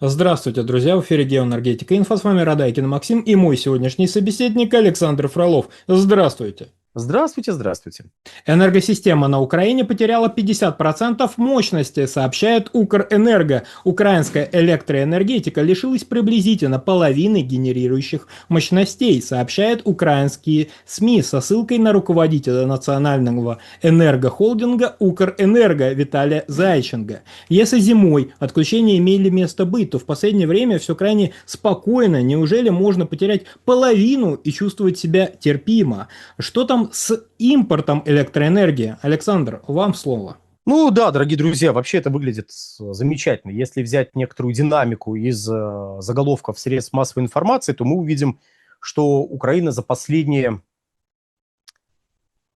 Здравствуйте, друзья! В эфире Геоэнергетика Инфо. С вами Радайкин Максим и мой сегодняшний собеседник Александр Фролов. Здравствуйте! Здравствуйте, здравствуйте. Энергосистема на Украине потеряла 50% мощности, сообщает Укрэнерго. Украинская электроэнергетика лишилась приблизительно половины генерирующих мощностей, сообщает украинские СМИ со ссылкой на руководителя национального энергохолдинга Укрэнерго Виталия Зайченко. Если зимой отключения имели место быть, то в последнее время все крайне спокойно. Неужели можно потерять половину и чувствовать себя терпимо? Что там с импортом электроэнергии? Александр, вам слово. Ну да, дорогие друзья, вообще это выглядит замечательно. Если взять некоторую динамику из заголовков средств массовой информации, то мы увидим, что Украина за последние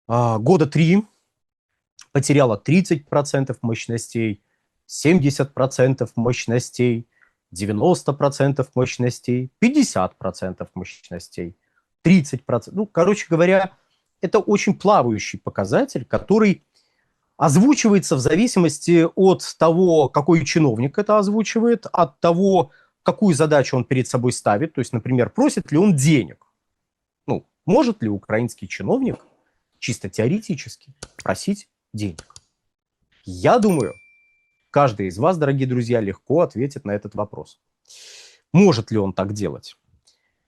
года три потеряла 30% мощностей, 70% мощностей, 90% мощностей, 50% мощностей, 30%. Ну, короче говоря, это очень плавающий показатель, который озвучивается в зависимости от того, какой чиновник это озвучивает, от того, какую задачу он перед собой ставит. То есть, например, просит ли он денег. Ну, может ли украинский чиновник чисто теоретически просить денег? Я думаю, каждый из вас, дорогие друзья, легко ответит на этот вопрос. Может ли он так делать?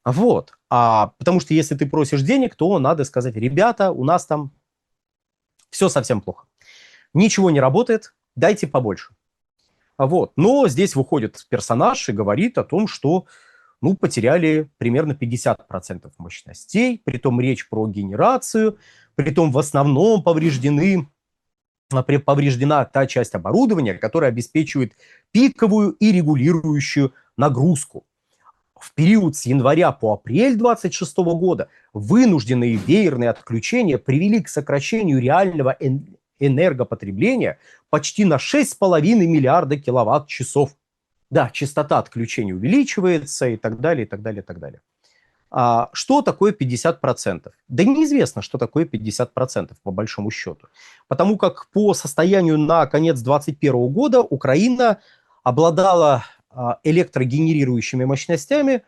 Вот. Потому что если ты просишь денег, то надо сказать: ребята, у нас там все совсем плохо. Ничего не работает, дайте побольше. Вот. Но здесь выходит персонаж и говорит о том, что потеряли примерно 50% мощностей, притом речь про генерацию, притом в основном повреждена та часть оборудования, которая обеспечивает пиковую и регулирующую нагрузку. В период с января по апрель 2026 года вынужденные веерные отключения привели к сокращению реального энергопотребления почти на 6,5 миллиарда киловатт-часов. Да, частота отключений увеличивается и так далее, и так далее, и так далее. Что такое 50%? Да неизвестно, что такое 50% по большому счету. Потому как по состоянию на конец 2021 года Украина обладала электрогенерирующими мощностями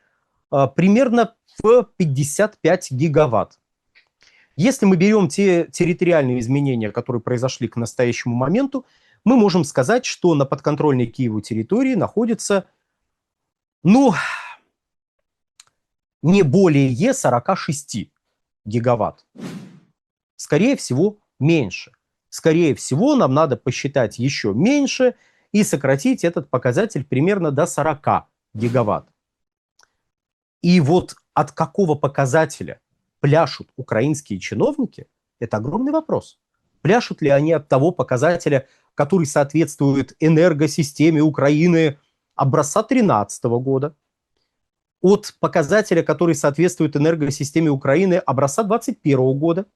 примерно в 55 гигаватт. Если мы берем те территориальные изменения, которые произошли к настоящему моменту, мы можем сказать, что на подконтрольной Киеву территории находится, не более 46 гигаватт. Скорее всего, меньше. Скорее всего, нам надо посчитать еще меньше и сократить этот показатель примерно до 40 гигаватт. И вот от какого показателя пляшут украинские чиновники, это огромный вопрос. Пляшут ли они от того показателя, который соответствует энергосистеме Украины образца 2013 года, от показателя, который соответствует энергосистеме Украины образца 2021 года,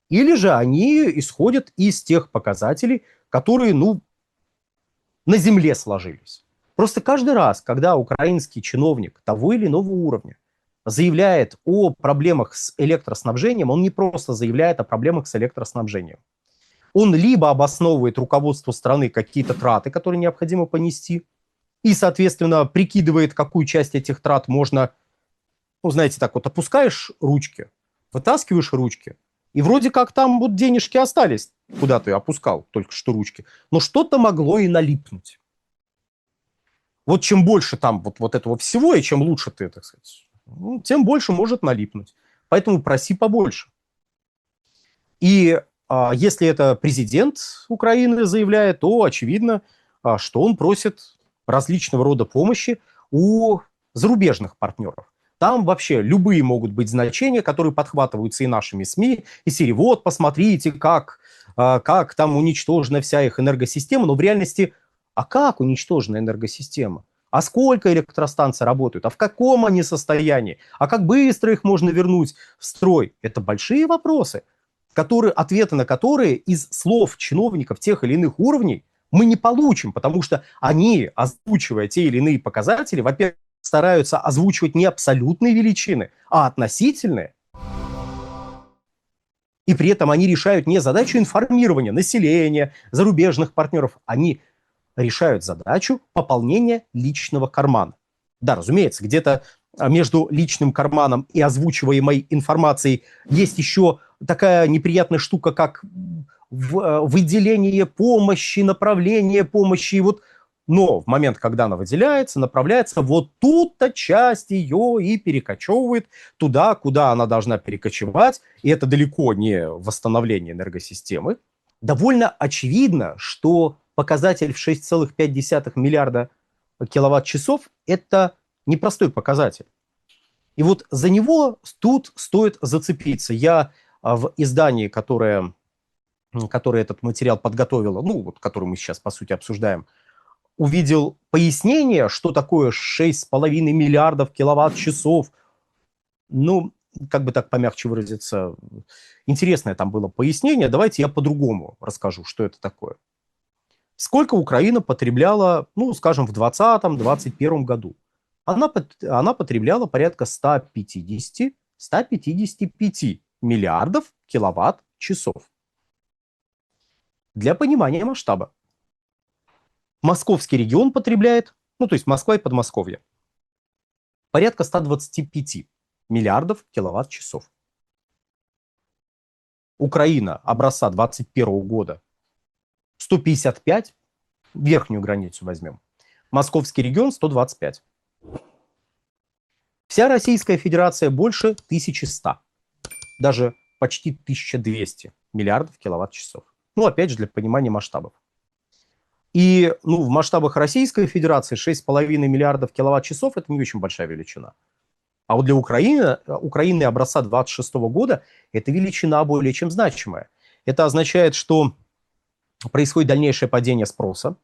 или же они исходят из тех показателей, которые, на земле сложились. Просто каждый раз, когда украинский чиновник того или иного уровня заявляет о проблемах с электроснабжением, он не просто заявляет о проблемах с электроснабжением. Он либо обосновывает руководству страны какие-то траты, которые необходимо понести, и, соответственно, прикидывает, какую часть этих трат можно, знаете, так вот опускаешь ручки, вытаскиваешь ручки, и вроде как там вот денежки остались, куда ты опускал только что ручки, но что-то могло и налипнуть. Вот чем больше там вот этого всего, и чем лучше ты, так сказать, тем больше может налипнуть. Поэтому проси побольше. И если это президент Украины заявляет, то очевидно, что он просит различного рода помощи у зарубежных партнеров. Там вообще любые могут быть значения, которые подхватываются и нашими СМИ, и серии: вот, посмотрите, как там уничтожена вся их энергосистема. Но в реальности, как уничтожена энергосистема? А сколько электростанций работают? А в каком они состоянии? А как быстро их можно вернуть в строй? Это большие вопросы, ответы на которые из слов чиновников тех или иных уровней мы не получим, потому что они, озвучивая те или иные показатели, во-первых, стараются озвучивать не абсолютные величины, а относительные. И при этом они решают не задачу информирования населения, зарубежных партнеров, они решают задачу пополнения личного кармана. Да, разумеется, где-то между личным карманом и озвучиваемой информацией есть еще такая неприятная штука, как выделение помощи, направление помощи. И вот, но в момент, когда она выделяется, направляется, вот тут-то часть ее и перекочевывает туда, куда она должна перекочевать. И это далеко не восстановление энергосистемы. Довольно очевидно, что показатель в 6,5 миллиарда киловатт-часов – это непростой показатель. И вот за него тут стоит зацепиться. Я в издании, которое этот материал подготовило, ну, вот, который мы сейчас, по сути, обсуждаем, увидел пояснение, что такое 6,5 миллиардов киловатт-часов. Ну, как бы так помягче выразиться, интересное там было пояснение. Давайте я по-другому расскажу, что это такое. Сколько Украина потребляла, ну, скажем, в 2020-2021 году? Она потребляла порядка 150-155 миллиардов киловатт-часов. Для понимания масштаба. Московский регион потребляет, ну, то есть Москва и Подмосковье, порядка 125 миллиардов киловатт-часов. Украина образца 2021 года 155, верхнюю границу возьмем. Московский регион 125. Вся Российская Федерация больше 1100, даже почти 1200 миллиардов киловатт-часов. Ну, опять же, для понимания масштабов. И в масштабах Российской Федерации 6,5 миллиардов киловатт-часов – это не очень большая величина. А вот для Украины образца 2026 года эта величина более чем значимая. Это означает, что происходит дальнейшее падение спроса.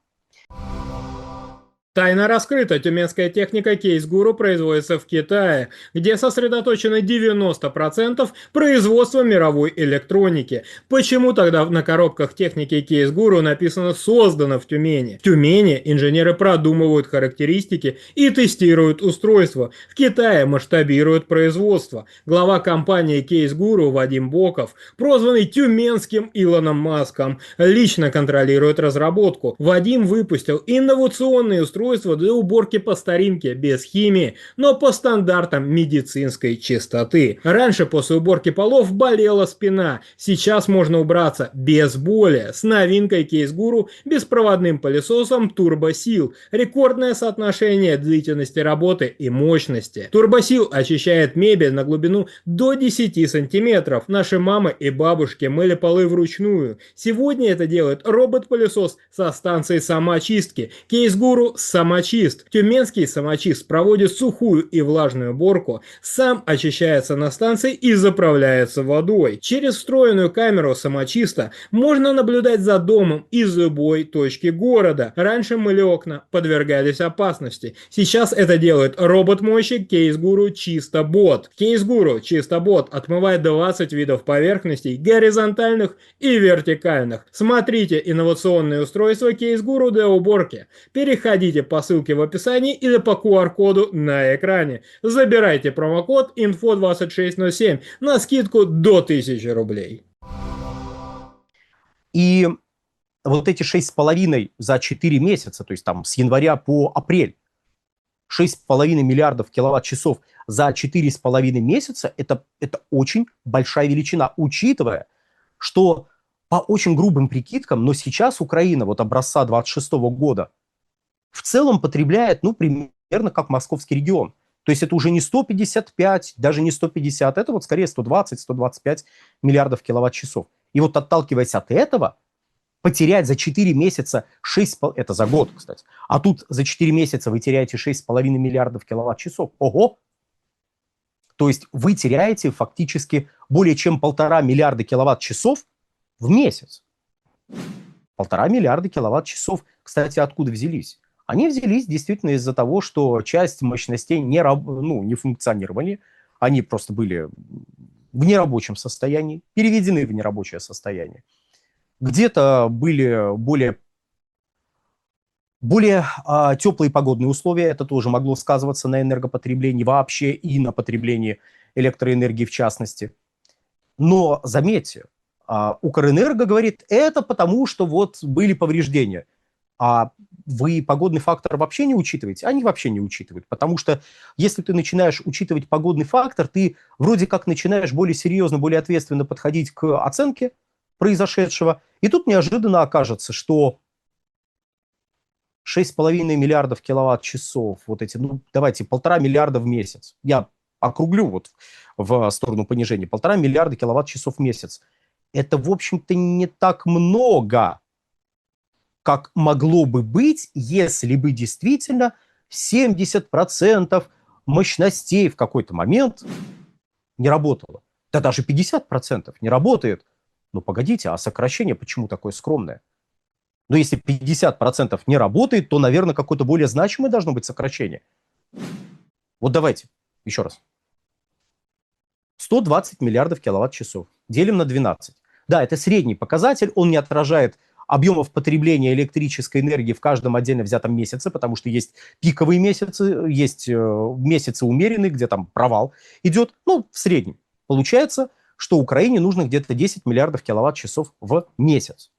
Тайна раскрыта. Тюменская техника Case Guru производится в Китае, где сосредоточено 90% производства мировой электроники. Почему тогда на коробках техники Case Guru написано «создано в Тюмени»? В Тюмени инженеры продумывают характеристики и тестируют устройства. В Китае масштабируют производство. Глава компании Case Guru Вадим Боков, прозванный тюменским Илоном Маском, лично контролирует разработку. Вадим выпустил инновационные устройства для уборки по старинке, без химии, но по стандартам медицинской чистоты. Раньше после уборки полов болела спина, сейчас можно убраться без боли. С новинкой Case Guru беспроводным пылесосом TurboSeal. Рекордное соотношение длительности работы и мощности. TurboSeal очищает мебель на глубину до 10 сантиметров. Наши мамы и бабушки мыли полы вручную. Сегодня это делает робот-пылесос со станцией самоочистки. Case Guru Самочист. Тюменский самочист проводит сухую и влажную уборку, сам очищается на станции и заправляется водой. Через встроенную камеру самочиста можно наблюдать за домом из любой точки города. Раньше мыли окна, подвергались опасности. Сейчас это делает робот-мойщик Case Guru Чистобот. Case Guru Чистобот отмывает 20 видов поверхностей, горизонтальных и вертикальных. Смотрите инновационные устройства Case Guru для уборки. Переходите по ссылке в описании или по QR-коду на экране. Забирайте промокод INFO2607 на скидку до 1000 рублей. И вот эти 6,5 за 4 месяца, то есть там с января по апрель, 6,5 миллиардов киловатт-часов за 4,5 месяца, это очень большая величина, учитывая, что по очень грубым прикидкам, но сейчас Украина, вот образца 26 года, в целом потребляет, примерно как московский регион. То есть это уже не 155, даже не 150, это вот скорее 120-125 миллиардов киловатт-часов. И вот отталкиваясь от этого, потерять за 4 месяца 6,5, это за год, кстати, а тут за 4 месяца вы теряете 6,5 миллиардов киловатт-часов. Ого! То есть вы теряете фактически более чем 1,5 миллиарда киловатт-часов в месяц. 1,5 миллиарда киловатт-часов, кстати, откуда взялись? Они взялись действительно из-за того, что часть мощностей не функционировали, они просто были в нерабочем состоянии, переведены в нерабочее состояние. Где-то были более теплые погодные условия, это тоже могло сказываться на энергопотреблении вообще и на потреблении электроэнергии в частности. Но заметьте, Укрэнерго говорит, это потому, что вот были повреждения. А вы погодный фактор вообще не учитываете? Они вообще не учитывают, потому что если ты начинаешь учитывать погодный фактор, ты вроде как начинаешь более серьезно, более ответственно подходить к оценке произошедшего, и тут неожиданно окажется, что 6,5 миллиардов киловатт-часов, вот эти, ну, давайте, 1,5 миллиарда в месяц. Я округлю вот в сторону понижения. 1,5 миллиарда киловатт-часов в месяц. Это, в общем-то, не так много, как могло бы быть, если бы действительно 70% мощностей в какой-то момент не работало. Да даже 50% не работает. Ну, погодите, а сокращение почему такое скромное? Но если 50% не работает, то, наверное, какое-то более значимое должно быть сокращение. Вот давайте, еще раз. 120 миллиардов киловатт-часов. Делим на 12. Да, это средний показатель, он не отражает объемов потребления электрической энергии в каждом отдельно взятом месяце, потому что есть пиковые месяцы, есть месяцы умеренные, где там провал идет, ну, в среднем. Получается, что Украине нужно где-то 10 миллиардов киловатт-часов в месяц.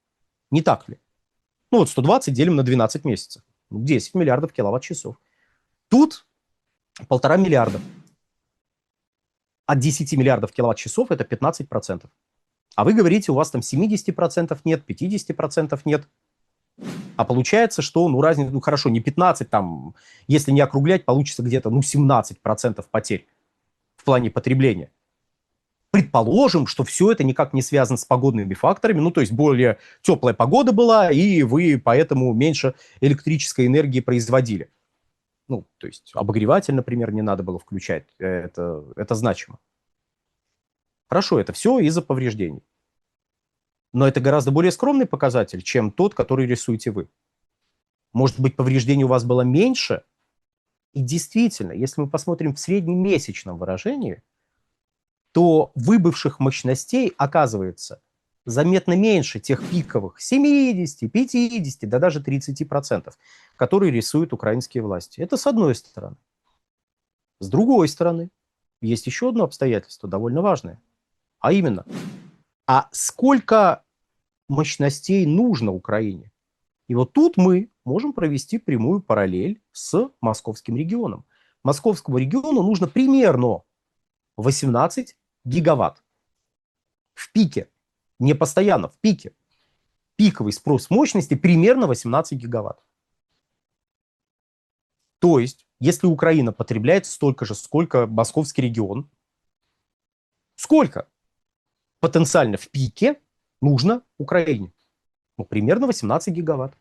Не так ли? Ну вот 120 делим на 12 месяцев. 10 миллиардов киловатт-часов. Тут 1,5 миллиарда. От 10 миллиардов киловатт-часов это 15%. А вы говорите, у вас там 70% нет, 50% нет. А получается, что, ну, разница, ну, хорошо, не 15, там, если не округлять, получится где-то, ну, 17% потерь в плане потребления. Предположим, что все это никак не связано с погодными факторами, ну, то есть более теплая погода была, и вы поэтому меньше электрической энергии производили. Ну, то есть обогреватель, например, не надо было включать, это значимо. Хорошо, это все из-за повреждений. Но это гораздо более скромный показатель, чем тот, который рисуете вы. Может быть, повреждений у вас было меньше? И действительно, если мы посмотрим в среднемесячном выражении, то выбывших мощностей оказывается заметно меньше тех пиковых 70, 50, да даже 30%, которые рисуют украинские власти. Это с одной стороны. С другой стороны, есть еще одно обстоятельство довольно важное. А именно, а сколько мощностей нужно Украине? И вот тут мы можем провести прямую параллель с московским регионом. Московскому региону нужно примерно 18 гигаватт в пике, не постоянно, в пике. Пиковый спрос мощности примерно 18 гигаватт. То есть, если Украина потребляет столько же, сколько московский регион, сколько потенциально в пике нужно Украине? Ну, примерно 18 гигаватт.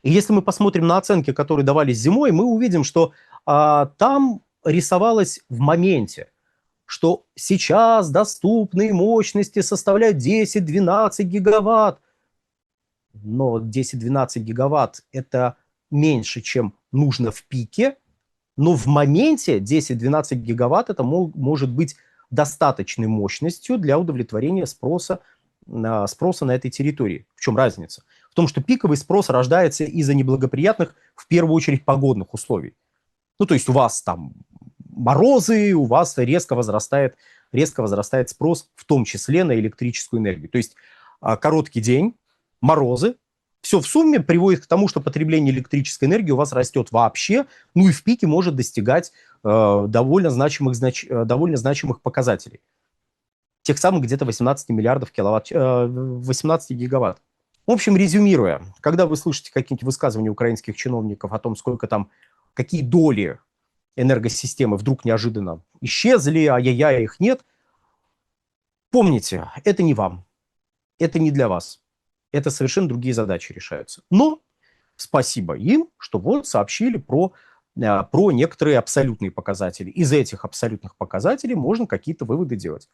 И если мы посмотрим на оценки, которые давались зимой, мы увидим, что там рисовалось в моменте, что сейчас доступные мощности составляют 10-12 гигаватт. Но 10-12 гигаватт – это меньше, чем нужно в пике, но в моменте 10-12 гигаватт – это может быть достаточной мощностью для удовлетворения спроса на этой территории. В чем разница? В том, что пиковый спрос рождается из-за неблагоприятных, в первую очередь, погодных условий. Ну, то есть у вас там морозы, у вас резко возрастает спрос, в том числе на электрическую энергию. То есть короткий день, морозы, все в сумме приводит к тому, что потребление электрической энергии у вас растет вообще, ну и в пике может достигать довольно значимых показателей. Тех самых где-то 18 миллиардов 18 гигаватт. В общем, резюмируя, когда вы слышите какие-нибудь высказывания украинских чиновников о том, сколько там, какие доли энергосистемы вдруг неожиданно исчезли, ай-яй-яй, их нет, помните, это не вам, это не для вас. Это совершенно другие задачи решаются. Но спасибо им, что вот сообщили про некоторые абсолютные показатели. Из этих абсолютных показателей можно какие-то выводы делать.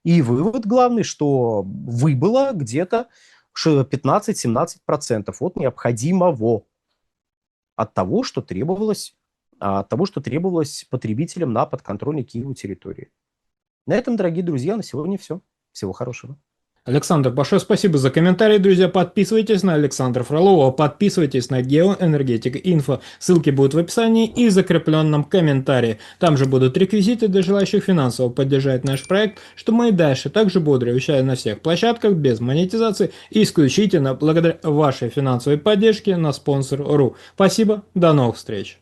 И вывод главный, что выбыло где-то 15-17% от необходимого, от того, что требовалось потребителям на подконтрольной Киеву территории. На этом, дорогие друзья, на сегодня все. Всего хорошего. Александр, большое спасибо за комментарий, друзья. Подписывайтесь на Александра Фролова, подписывайтесь на Геоэнергетика Инфо. Ссылки будут в описании и закрепленном комментарии. Там же будут реквизиты для желающих финансово поддержать наш проект, что мы и дальше также бодро вещаем на всех площадках без монетизации и исключительно благодаря вашей финансовой поддержке на Sponsor.ru. Спасибо, до новых встреч.